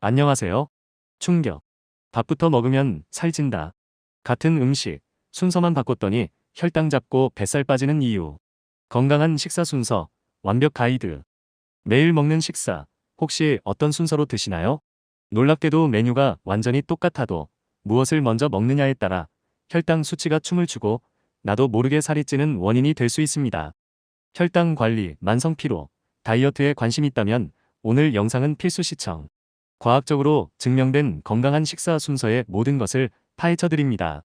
안녕하세요. 충격. 밥부터 먹으면 살찐다. 같은 음식, 순서만 바꿨더니 혈당 잡고 뱃살 빠지는 이유. 건강한 식사 순서, 완벽 가이드. 매일 먹는 식사, 혹시 어떤 순서로 드시나요? 놀랍게도 메뉴가 완전히 똑같아도 무엇을 먼저 먹느냐에 따라 혈당 수치가 춤을 추고 나도 모르게 살이 찌는 원인이 될 수 있습니다. 혈당 관리, 만성 피로, 다이어트에 관심 있다면 오늘 영상은 필수 시청. 과학적으로 증명된 건강한 식사 순서의 모든 것을 파헤쳐 드립니다.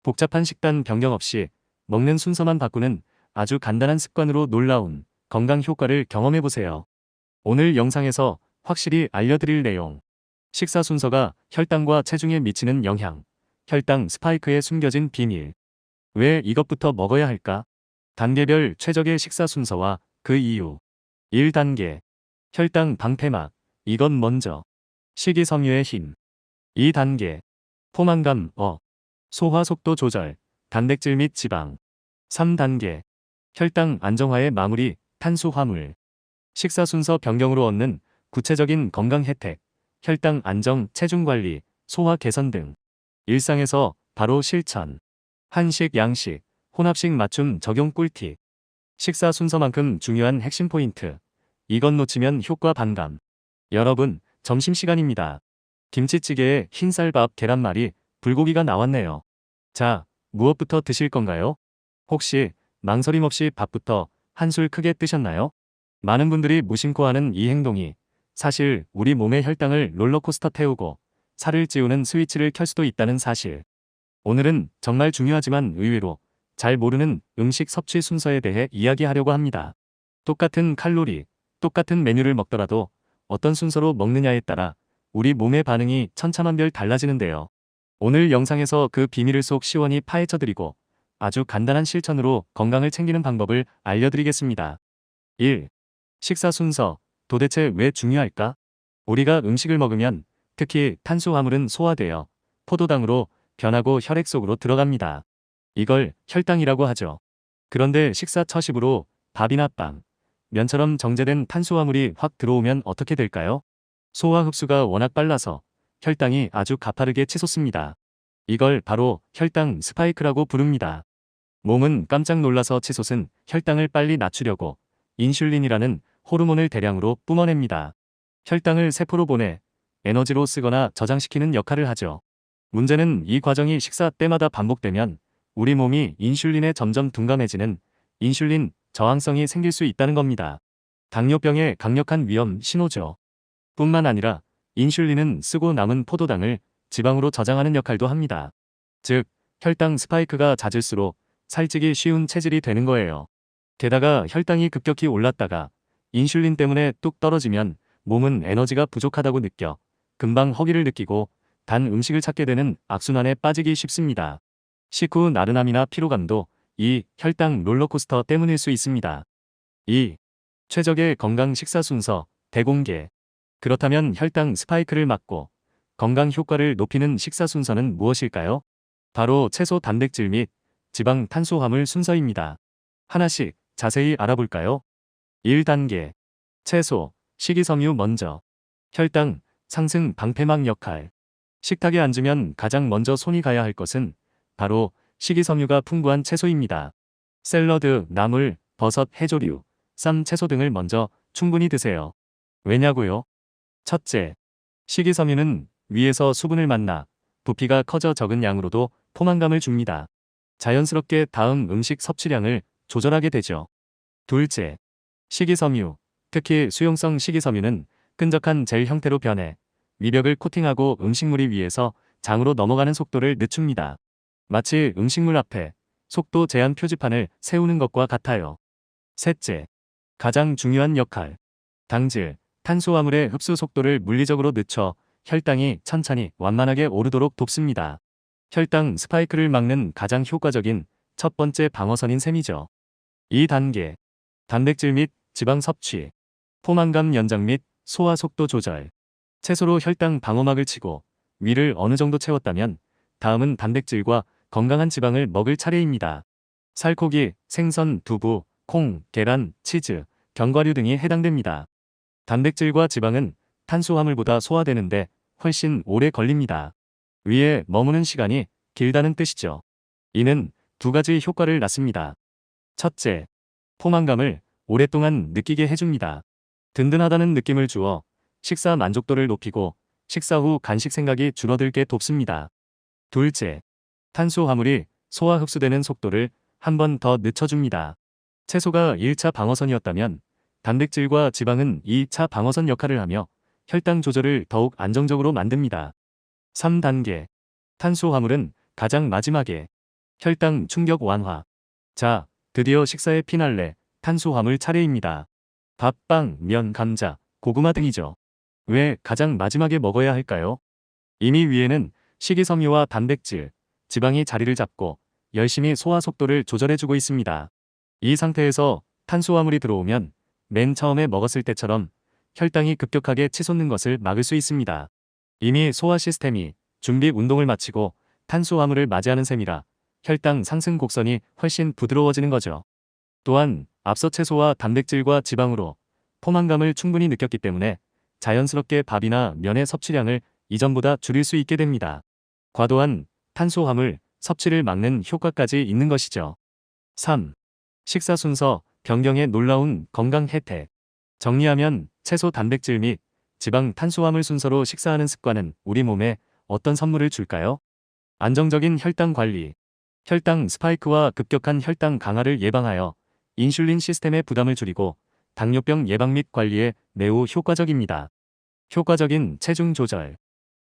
복잡한 식단 변경 없이 먹는 순서만 바꾸는 아주 간단한 습관으로 놀라운 건강 효과를 경험해 보세요. 오늘 영상에서 확실히 알려드릴 내용. 식사 순서가 혈당과 체중에 미치는 영향. 혈당 스파이크에 숨겨진 비밀. 왜 이것부터 먹어야 할까? 단계별 최적의 식사 순서와 그 이유. 1단계. 혈당 방패막. 이건 먼저. 식이섬유의 힘. 2단계. 포만감 소화 속도 조절, 단백질 및 지방. 3단계. 혈당 안정화의 마무리, 탄수화물. 식사 순서 변경으로 얻는 구체적인 건강 혜택, 혈당 안정, 체중 관리, 소화 개선 등. 일상에서 바로 실천. 한식, 양식, 혼합식 맞춤 적용 꿀팁. 식사 순서만큼 중요한 핵심 포인트. 이건 놓치면 효과 반감. 여러분, 점심시간입니다. 김치찌개에 흰쌀밥, 계란말이, 불고기가 나왔네요. 자, 무엇부터 드실 건가요? 혹시 망설임 없이 밥부터 한술 크게 뜨셨나요? 많은 분들이 무심코 하는 이 행동이 사실 우리 몸의 혈당을 롤러코스터 태우고 살을 찌우는 스위치를 켤 수도 있다는 사실. 오늘은 정말 중요하지만 의외로 잘 모르는 음식 섭취 순서에 대해 이야기하려고 합니다. 똑같은 칼로리, 똑같은 메뉴를 먹더라도 어떤 순서로 먹느냐에 따라 우리 몸의 반응이 천차만별 달라지는데요. 오늘 영상에서 그 비밀을 속 시원히 파헤쳐드리고 아주 간단한 실천으로 건강을 챙기는 방법을 알려드리겠습니다. 1. 식사 순서. 도대체 왜 중요할까? 우리가 음식을 먹으면 특히 탄수화물은 소화되어 포도당으로 변하고 혈액 속으로 들어갑니다. 이걸 혈당이라고 하죠. 그런데 식사 처식으로 밥이나 빵, 면처럼 정제된 탄수화물이 확 들어오면 어떻게 될까요? 소화 흡수가 워낙 빨라서 혈당이 아주 가파르게 치솟습니다. 이걸 바로 혈당 스파이크라고 부릅니다. 몸은 깜짝 놀라서 치솟은 혈당을 빨리 낮추려고 인슐린이라는 호르몬을 대량으로 뿜어냅니다. 혈당을 세포로 보내 에너지로 쓰거나 저장시키는 역할을 하죠. 문제는 이 과정이 식사 때마다 반복되면 우리 몸이 인슐린에 점점 둔감해지는 인슐린 저항성이 생길 수 있다는 겁니다. 당뇨병의 강력한 위험 신호죠. 뿐만 아니라 인슐린은 쓰고 남은 포도당을 지방으로 저장하는 역할도 합니다. 즉, 혈당 스파이크가 잦을수록 살찌기 쉬운 체질이 되는 거예요. 게다가 혈당이 급격히 올랐다가 인슐린 때문에 뚝 떨어지면 몸은 에너지가 부족하다고 느껴 금방 허기를 느끼고 단 음식을 찾게 되는 악순환에 빠지기 쉽습니다. 식후 나른함이나 피로감도 이 혈당 롤러코스터 때문일 수 있습니다. 2. 최적의 건강 식사 순서 대공개. 그렇다면 혈당 스파이크를 막고 건강 효과를 높이는 식사 순서는 무엇일까요? 바로 채소 단백질 및 지방 탄수화물 순서입니다. 하나씩 자세히 알아볼까요? 1단계. 채소, 식이섬유 먼저. 혈당 상승 방패막 역할. 식탁에 앉으면 가장 먼저 손이 가야 할 것은 바로 식이섬유가 풍부한 채소입니다. 샐러드, 나물, 버섯, 해조류, 쌈, 채소 등을 먼저 충분히 드세요. 왜냐고요? 첫째, 식이섬유는 위에서 수분을 만나 부피가 커져 적은 양으로도 포만감을 줍니다. 자연스럽게 다음 음식 섭취량을 조절하게 되죠. 둘째, 식이섬유, 특히 수용성 식이섬유는 끈적한 젤 형태로 변해 미벽을 코팅하고 음식물이 위에서 장으로 넘어가는 속도를 늦춥니다. 마치 음식물 앞에 속도 제한 표지판을 세우는 것과 같아요. 셋째, 가장 중요한 역할. 당질, 탄수화물의 흡수 속도를 물리적으로 늦춰 혈당이 천천히 완만하게 오르도록 돕습니다. 혈당 스파이크를 막는 가장 효과적인 첫 번째 방어선인 셈이죠. 2단계. 단백질 및 지방 섭취. 포만감 연장 및 소화 속도 조절. 채소로 혈당 방어막을 치고 위를 어느 정도 채웠다면 다음은 단백질과 건강한 지방을 먹을 차례입니다. 살코기, 생선, 두부, 콩, 계란, 치즈, 견과류 등이 해당됩니다. 단백질과 지방은 탄수화물보다 소화되는데 훨씬 오래 걸립니다. 위에 머무는 시간이 길다는 뜻이죠. 이는 두 가지 효과를 낳습니다. 첫째, 포만감을 오랫동안 느끼게 해줍니다. 든든하다는 느낌을 주어 식사 만족도를 높이고 식사 후 간식 생각이 줄어들게 돕습니다. 둘째, 탄수화물이 소화 흡수되는 속도를 한 번 더 늦춰줍니다. 채소가 1차 방어선이었다면 단백질과 지방은 2차 방어선 역할을 하며 혈당 조절을 더욱 안정적으로 만듭니다. 3단계. 탄수화물은 가장 마지막에 혈당 충격 완화. 자, 드디어 식사의 피날레, 탄수화물 차례입니다. 밥, 빵, 면, 감자, 고구마 등이죠. 왜 가장 마지막에 먹어야 할까요? 이미 위에는 식이섬유와 단백질, 지방이 자리를 잡고 열심히 소화 속도를 조절해주고 있습니다. 이 상태에서 탄수화물이 들어오면 맨 처음에 먹었을 때처럼 혈당이 급격하게 치솟는 것을 막을 수 있습니다. 이미 소화 시스템이 준비 운동을 마치고 탄수화물을 맞이하는 셈이라 혈당 상승 곡선이 훨씬 부드러워지는 거죠. 또한 앞서 채소와 단백질과 지방으로 포만감을 충분히 느꼈기 때문에 자연스럽게 밥이나 면의 섭취량을 이전보다 줄일 수 있게 됩니다. 과도한 탄수화물 섭취를 막는 효과까지 있는 것이죠. 3. 식사 순서 변경의 놀라운 건강 혜택. 정리하면 채소 단백질 및 지방 탄수화물 순서로 식사하는 습관은 우리 몸에 어떤 선물을 줄까요? 안정적인 혈당 관리, 혈당 스파이크와 급격한 혈당 강화를 예방하여 인슐린 시스템의 부담을 줄이고 당뇨병 예방 및 관리에 매우 효과적입니다. 효과적인 체중 조절,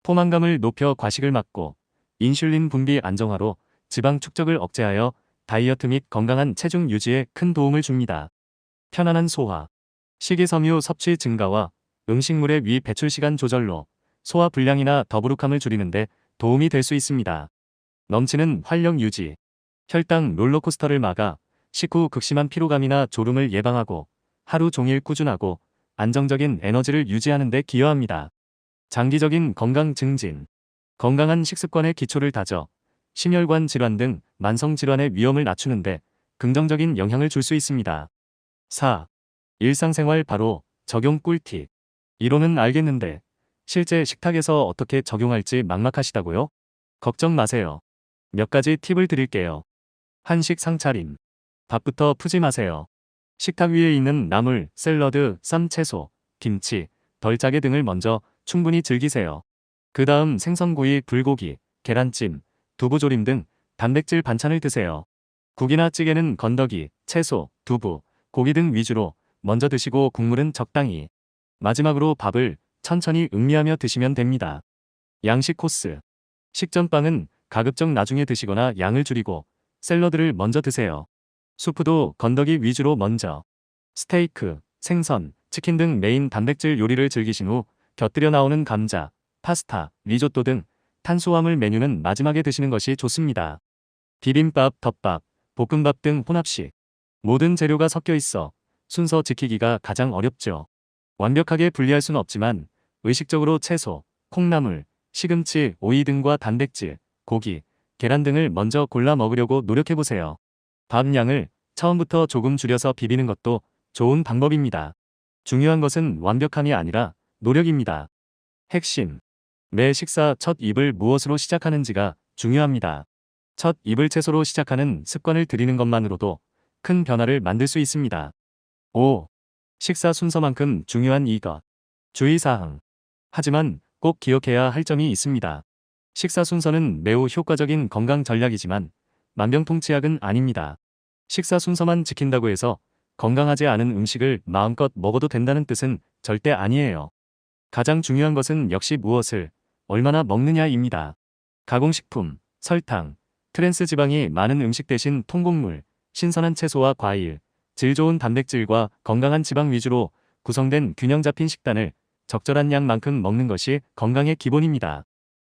포만감을 높여 과식을 막고 인슐린 분비 안정화로 지방 축적을 억제하여 다이어트 및 건강한 체중 유지에 큰 도움을 줍니다. 편안한 소화, 식이섬유 섭취 증가와 음식물의 위 배출 시간 조절로 소화 불량이나 더부룩함을 줄이는데 도움이 될 수 있습니다. 넘치는 활력 유지, 혈당 롤러코스터를 막아 식후 극심한 피로감이나 졸음을 예방하고 하루 종일 꾸준하고 안정적인 에너지를 유지하는 데 기여합니다. 장기적인 건강 증진, 건강한 식습관의 기초를 다져 심혈관 질환 등 만성 질환의 위험을 낮추는데 긍정적인 영향을 줄 수 있습니다. 4. 일상생활 바로 적용 꿀팁. 이론은 알겠는데 실제 식탁에서 어떻게 적용할지 막막하시다고요? 걱정 마세요. 몇 가지 팁을 드릴게요. 한식 상차림. 밥부터 푸지 마세요. 식탁 위에 있는 나물, 샐러드, 쌈 채소, 김치, 덜짜게 등을 먼저 충분히 즐기세요. 그 다음 생선구이, 불고기, 계란찜, 두부조림 등 단백질 반찬을 드세요. 국이나 찌개는 건더기, 채소, 두부, 고기 등 위주로 먼저 드시고 국물은 적당히. 마지막으로 밥을 천천히 음미하며 드시면 됩니다. 양식 코스. 식전빵은 가급적 나중에 드시거나 양을 줄이고 샐러드를 먼저 드세요. 수프도 건더기 위주로 먼저. 스테이크, 생선, 치킨 등 메인 단백질 요리를 즐기신 후 곁들여 나오는 감자, 파스타, 리조또 등 탄수화물 메뉴는 마지막에 드시는 것이 좋습니다. 비빔밥, 덮밥, 볶음밥 등 혼합식. 모든 재료가 섞여 있어 순서 지키기가 가장 어렵죠. 완벽하게 분리할 수는 없지만 의식적으로 채소, 콩나물, 시금치, 오이 등과 단백질, 고기, 계란 등을 먼저 골라 먹으려고 노력해보세요. 밥 양을 처음부터 조금 줄여서 비비는 것도 좋은 방법입니다. 중요한 것은 완벽함이 아니라 노력입니다. 핵심. 매 식사 첫 입을 무엇으로 시작하는지가 중요합니다. 첫 입을 채소로 시작하는 습관을 들이는 것만으로도 큰 변화를 만들 수 있습니다. 5. 식사 순서만큼 중요한 이것. 주의사항. 하지만 꼭 기억해야 할 점이 있습니다. 식사 순서는 매우 효과적인 건강 전략이지만 만병통치약은 아닙니다. 식사 순서만 지킨다고 해서 건강하지 않은 음식을 마음껏 먹어도 된다는 뜻은 절대 아니에요. 가장 중요한 것은 역시 무엇을 얼마나 먹느냐입니다. 가공식품, 설탕, 트랜스 지방이 많은 음식 대신 통곡물, 신선한 채소와 과일, 질 좋은 단백질과 건강한 지방 위주로 구성된 균형 잡힌 식단을 적절한 양만큼 먹는 것이 건강의 기본입니다.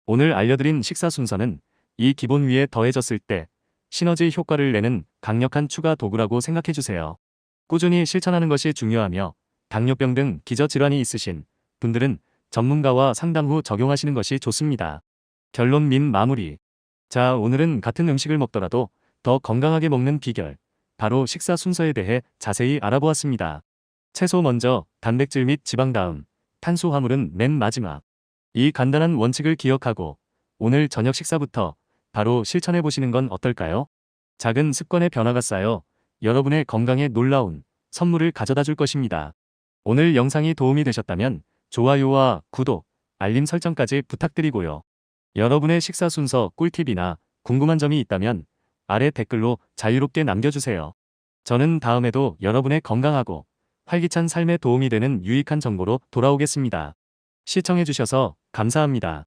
오늘 알려드린 식사 순서는 이 기본 위에 더해졌을 때 시너지 효과를 내는 강력한 추가 도구라고 생각해주세요. 꾸준히 실천하는 것이 중요하며 당뇨병 등 기저질환이 있으신 분들은 전문가와 상담 후 적용하시는 것이 좋습니다. 결론 및 마무리. 자, 오늘은 같은 음식을 먹더라도 더 건강하게 먹는 비결, 바로 식사 순서에 대해 자세히 알아보았습니다. 채소 먼저, 단백질 및 지방 다음, 탄수화물은 맨 마지막. 이 간단한 원칙을 기억하고 오늘 저녁 식사부터 바로 실천해 보시는 건 어떨까요? 작은 습관의 변화가 쌓여 여러분의 건강에 놀라운 선물을 가져다 줄 것입니다. 오늘 영상이 도움이 되셨다면 좋아요와 구독, 알림 설정까지 부탁드리고요. 여러분의 식사 순서 꿀팁이나 궁금한 점이 있다면 아래 댓글로 자유롭게 남겨주세요. 저는 다음에도 여러분의 건강하고 활기찬 삶에 도움이 되는 유익한 정보로 돌아오겠습니다. 시청해주셔서 감사합니다.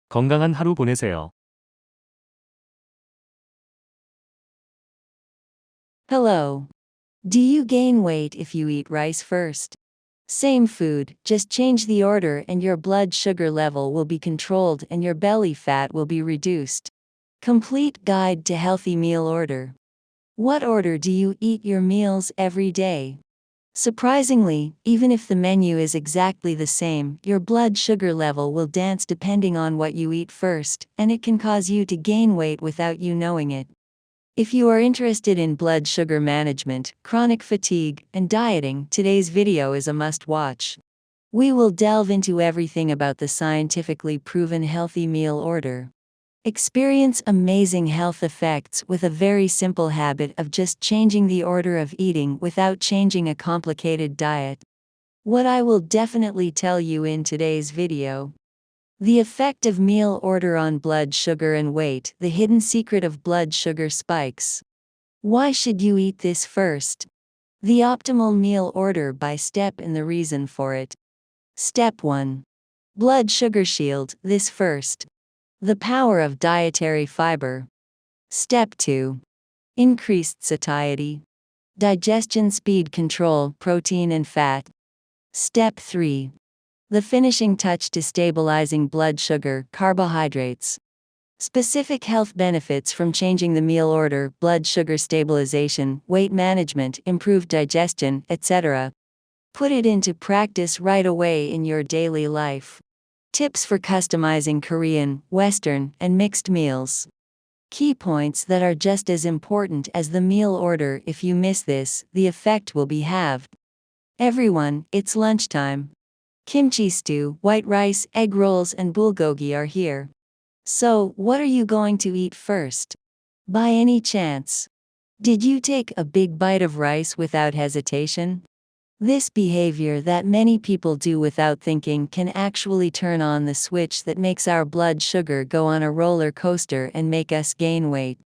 건강한 하루 보내세요. Hello. Do you gain weight if you eat rice first? Same food, just change the order and your blood sugar level will be controlled and your belly fat will be reduced. Complete Guide to Healthy Meal Order. What order do you eat your meals every day? Surprisingly, even if the menu is exactly the same, your blood sugar level will dance depending on what you eat first, and it can cause you to gain weight without you knowing it. If you are interested in blood sugar management, chronic fatigue, and dieting, today's video is a must-watch. We will delve into everything about the scientifically proven healthy meal order. Experience amazing health effects with a very simple habit of just changing the order of eating without changing a complicated diet. What I will definitely tell you in today's video. The effect of meal order on blood sugar and weight, the hidden secret of blood sugar spikes. Why should you eat this first? The optimal meal order by step and the reason for it. Step 1. Blood sugar shield, this first. The power of dietary fiber. Step 2. Increased satiety. Digestion speed control, protein and fat. Step 3. The finishing touch to stabilizing blood sugar, carbohydrates. Specific health benefits from changing the meal order, blood sugar stabilization, weight management, improved digestion, etc. Put it into practice right away in your daily life. Tips for customizing Korean, Western, and mixed meals. Key points that are just as important as the meal order. If you miss this, the effect will be halved. Everyone, it's lunchtime. Kimchi stew, white rice, egg rolls, and bulgogi are here. So, what are you going to eat first? By any chance, did you take a big bite of rice without hesitation? This behavior that many people do without thinking can actually turn on the switch that makes our blood sugar go on a roller coaster and make us gain weight.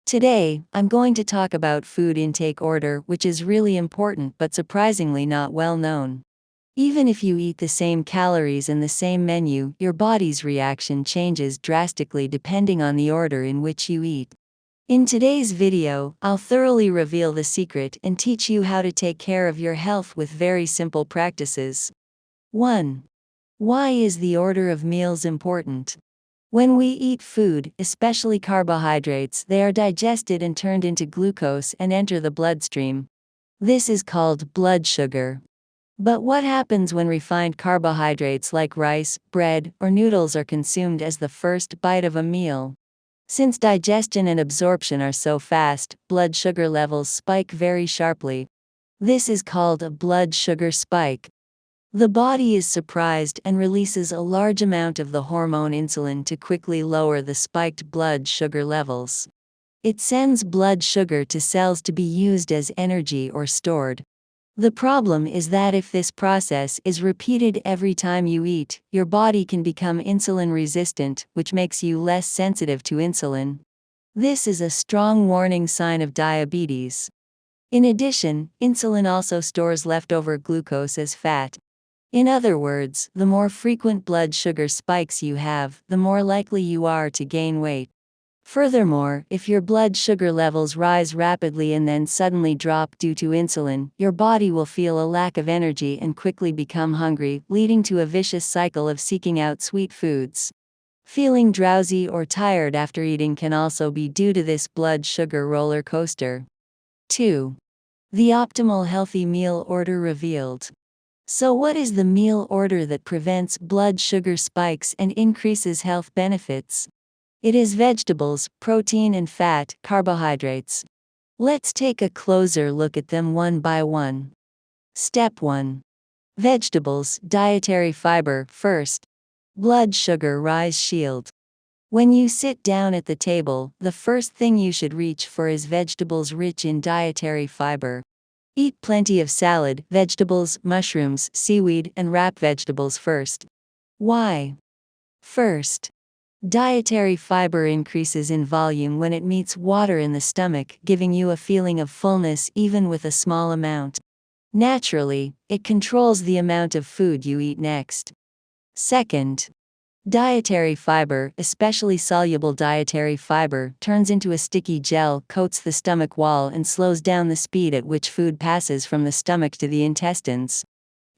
Today, I'm going to talk about food intake order, which is really important but surprisingly not well known. Even if you eat the same calories in the same menu, your body's reaction changes drastically depending on the order in which you eat. In today's video, I'll thoroughly reveal the secret and teach you how to take care of your health with very simple practices. 1. Why is the order of meals important? When we eat food, especially carbohydrates, they are digested and turned into glucose and enter the bloodstream. This is called blood sugar. But what happens when refined carbohydrates like rice, bread, or noodles are consumed as the first bite of a meal? Since digestion and absorption are so fast, blood sugar levels spike very sharply. This is called a blood sugar spike. The body is surprised and releases a large amount of the hormone insulin to quickly lower the spiked blood sugar levels. It sends blood sugar to cells to be used as energy or stored. The problem is that if this process is repeated every time you eat, your body can become insulin resistant, which makes you less sensitive to insulin. This is a strong warning sign of diabetes. In addition, insulin also stores leftover glucose as fat. In other words, the more frequent blood sugar spikes you have, the more likely you are to gain weight. Furthermore, if your blood sugar levels rise rapidly and then suddenly drop due to insulin, your body will feel a lack of energy and quickly become hungry, leading to a vicious cycle of seeking out sweet foods. Feeling drowsy or tired after eating can also be due to this blood sugar roller coaster. 2. The optimal healthy meal order revealed. So what is the meal order that prevents blood sugar spikes and increases health benefits? It is vegetables, protein and fat, carbohydrates. Let's take a closer look at them one by one. Step 1. Vegetables, dietary fiber, first. Blood sugar rise shield. When you sit down at the table, the first thing you should reach for is vegetables rich in dietary fiber. Eat plenty of salad, vegetables, mushrooms, seaweed, and wrap vegetables first. Why? First, dietary fiber increases in volume when it meets water in the stomach, giving you a feeling of fullness even with a small amount. Naturally, it controls the amount of food you eat next. Second, dietary fiber, especially soluble dietary fiber, turns into a sticky gel, coats the stomach wall, and slows down the speed at which food passes from the stomach to the intestines.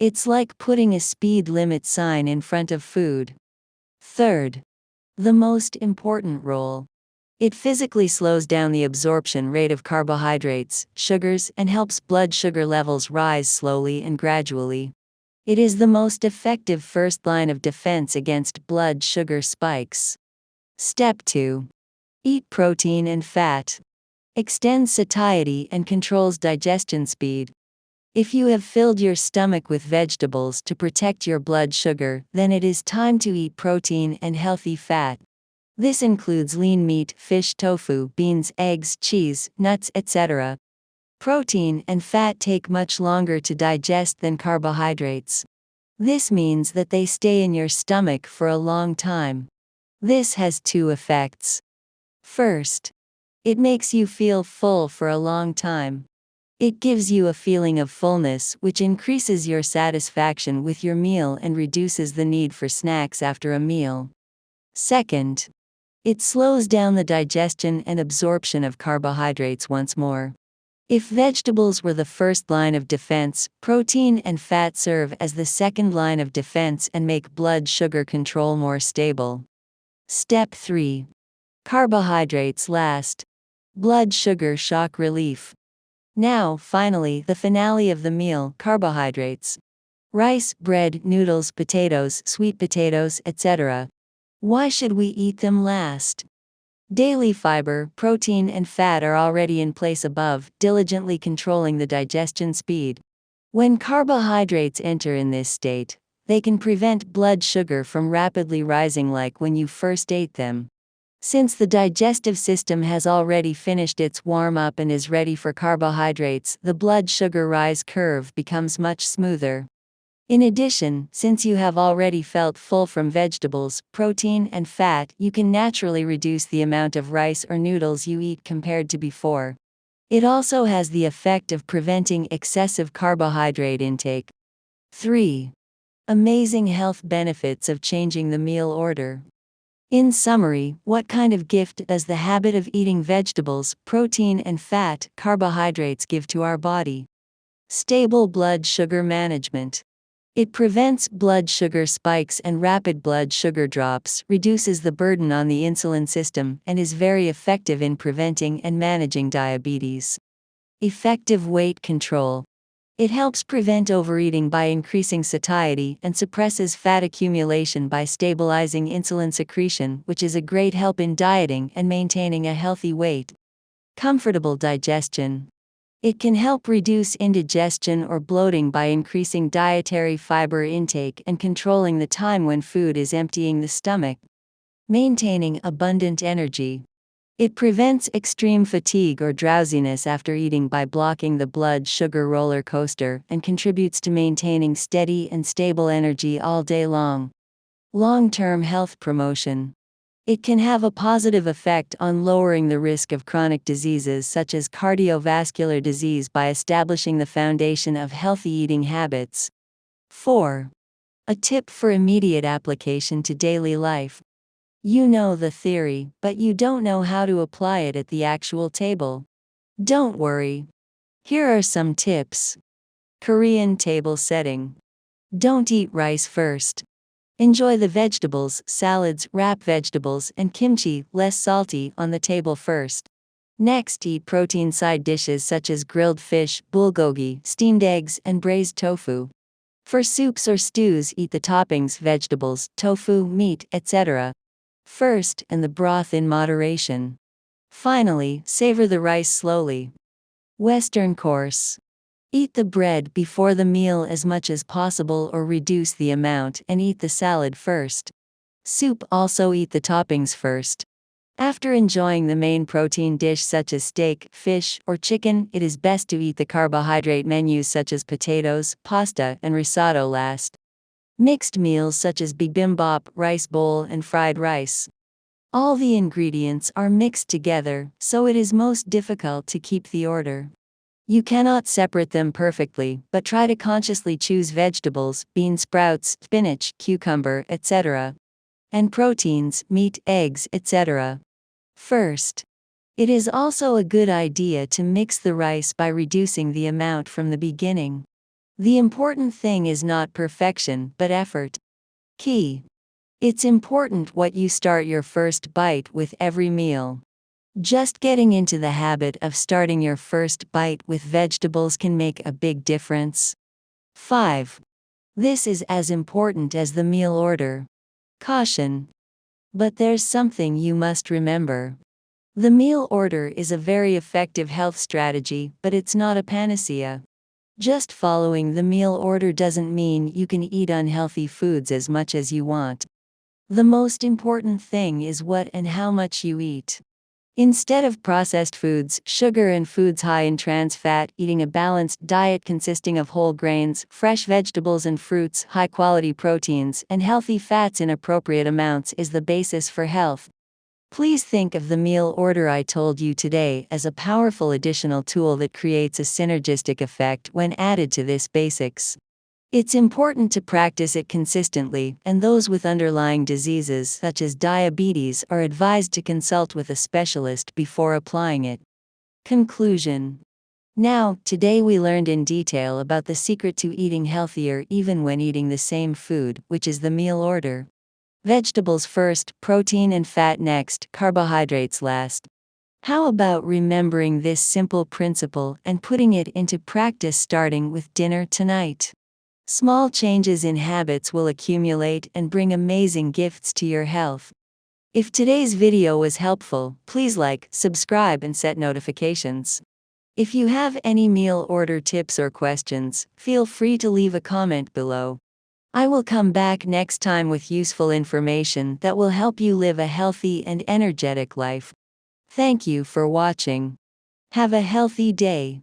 It's like putting a speed limit sign in front of food. Third, the most important role. It physically slows down the absorption rate of carbohydrates, sugars, and helps blood sugar levels rise slowly and gradually. It is the most effective first line of defense against blood sugar spikes. Step 2. Eat protein and fat. Extends satiety and controls digestion speed. If you have filled your stomach with vegetables to protect your blood sugar, then it is time to eat protein and healthy fat. This includes lean meat, fish, tofu, beans, eggs, cheese, nuts, etc. Protein and fat take much longer to digest than carbohydrates. This means that they stay in your stomach for a long time. This has two effects. First, it makes you feel full for a long time. It gives you a feeling of fullness, which increases your satisfaction with your meal and reduces the need for snacks after a meal. Second, it slows down the digestion and absorption of carbohydrates once more. If vegetables were the first line of defense, protein and fat serve as the second line of defense and make blood sugar control more stable. Step 3. Carbohydrates last. Blood sugar shock relief. Now, finally, the finale of the meal, carbohydrates. Rice, bread, noodles, potatoes, sweet potatoes, etc. Why should we eat them last? Daily fiber, protein, and fat are already in place above, diligently controlling the digestion speed. When carbohydrates enter in this state, they can prevent blood sugar from rapidly rising like when you first ate them. Since the digestive system has already finished its warm-up and is ready for carbohydrates, the blood sugar rise curve becomes much smoother. In addition, since you have already felt full from vegetables, protein, and fat, you can naturally reduce the amount of rice or noodles you eat compared to before. It also has the effect of preventing excessive carbohydrate intake. 3. Amazing health benefits of changing the meal order. In summary, what kind of gift does the habit of eating vegetables, protein, and fat, carbohydrates give to our body? Stable blood sugar management. It prevents blood sugar spikes and rapid blood sugar drops, reduces the burden on the insulin system, and is very effective in preventing and managing diabetes. Effective weight control. It helps prevent overeating by increasing satiety and suppresses fat accumulation by stabilizing insulin secretion, which is a great help in dieting and maintaining a healthy weight. Comfortable digestion. It can help reduce indigestion or bloating by increasing dietary fiber intake and controlling the time when food is emptying the stomach. Maintaining abundant energy. It prevents extreme fatigue or drowsiness after eating by blocking the blood sugar roller coaster and contributes to maintaining steady and stable energy all day long. Long-term health promotion. It can have a positive effect on lowering the risk of chronic diseases such as cardiovascular disease by establishing the foundation of healthy eating habits. 4. A tip for immediate application to daily life. You know the theory, but you don't know how to apply it at the actual table. Don't worry. Here are some tips. Korean table setting. Don't eat rice first. Enjoy the vegetables, salads, wrap vegetables, and kimchi, less salty, on the table first. Next, eat protein side dishes such as grilled fish, bulgogi, steamed eggs, and braised tofu. For soups or stews, eat the toppings, vegetables, tofu, meat, etc. first, and the broth in moderation. Finally, savor the rice slowly. Western course. Eat the bread before the meal as much as possible or reduce the amount and eat the salad first. Soup also eat the toppings first. After enjoying the main protein dish such as steak, fish, or chicken, it is best to eat the carbohydrate menus such as potatoes, pasta, and risotto last. Mixed meals such as bibimbap, rice bowl, and fried rice. All the ingredients are mixed together, so it is most difficult to keep the order. You cannot separate them perfectly, but try to consciously choose vegetables, bean sprouts, spinach, cucumber, etc., and proteins, meat, eggs, etc. first. It is also a good idea to mix the rice by reducing the amount from the beginning. The important thing is not perfection, but effort. Key. It's important what you start your first bite with every meal. Just getting into the habit of starting your first bite with vegetables can make a big difference. 5. This is as important as the meal order. Caution. But there's something you must remember. The meal order is a very effective health strategy, but it's not a panacea. Just following the meal order doesn't mean you can eat unhealthy foods as much as you want. The most important thing is what and how much you eat. Instead of processed foods, sugar, and foods high in trans fat, eating a balanced diet consisting of whole grains, fresh vegetables and fruits, high-quality proteins, and healthy fats in appropriate amounts is the basis for health. Please think of the meal order I told you today as a powerful additional tool that creates a synergistic effect when added to this basics. It's important to practice it consistently, and those with underlying diseases such as diabetes are advised to consult with a specialist before applying it. Conclusion. Now, today we learned in detail about the secret to eating healthier even when eating the same food, which is the meal order. Vegetables first, protein and fat next, carbohydrates last. How about remembering this simple principle and putting it into practice starting with dinner tonight? Small changes in habits will accumulate and bring amazing gifts to your health. If today's video was helpful, please like, subscribe, and set notifications. If you have any meal order tips or questions, feel free to leave a comment below. I will come back next time with useful information that will help you live a healthy and energetic life. Thank you for watching. Have a healthy day.